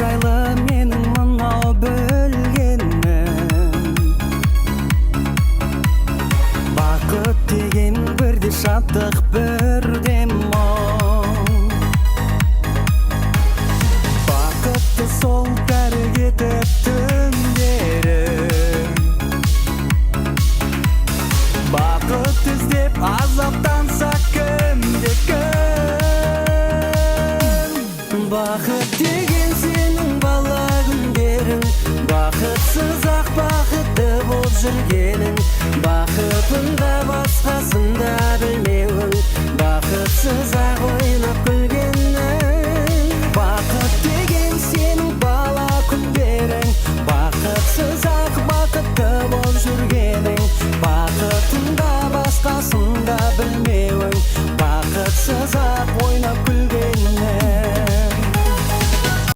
жайлы менің мынау білгенім. Бақыт деген бірде шаттық, бірде мұң. Бақытты сол бәрі кетіп түндерім. Бақыт іздеп азаптанса кімде-кім. Бақыт деген сенің бала күндерің, бақытсыз ақ бақытты болып жүргенің, бақытында басқасын да білмеуің, бақытсыз